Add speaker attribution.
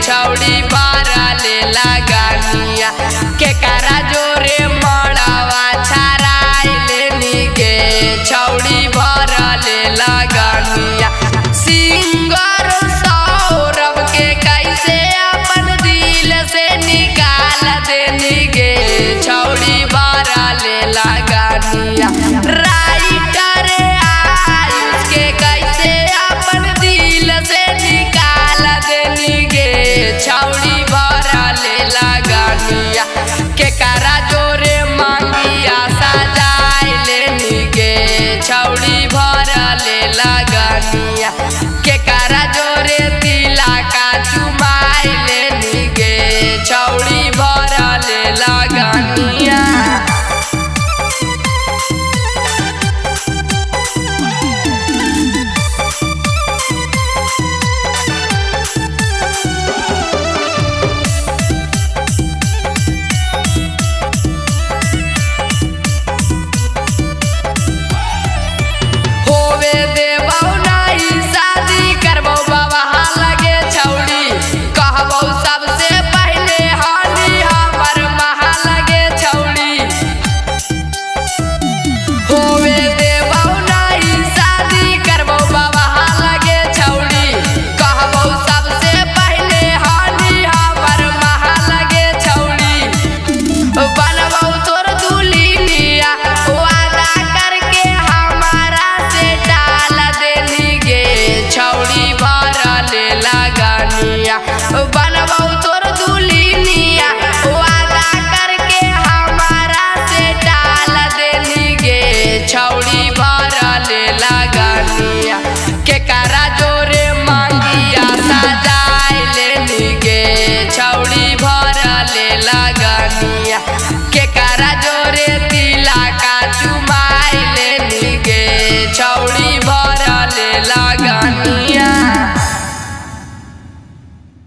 Speaker 1: छौड़ी बारा ले लगानिया के करा जोरे मड़ावा छराई लेनी गे छौड़ी भरा ले लगानिया। सिंगर सौरभ के कैसे अपन दिल से निकाल देनी गे छौड़ी भरा ले लगानिया। राइटर आयुष के कैसे अपन दिल से निकाल देनी गे छौड़ी भरा ले लगानिया के करा जोरे मांगिया सजाए लेनी गे छौड़ी भरा ले लगानिया के करा जोरे तिला का चुमाए लेनी गे छौड़ी भरा ले लगानिया। छौड़ी भरा ले लगानिया।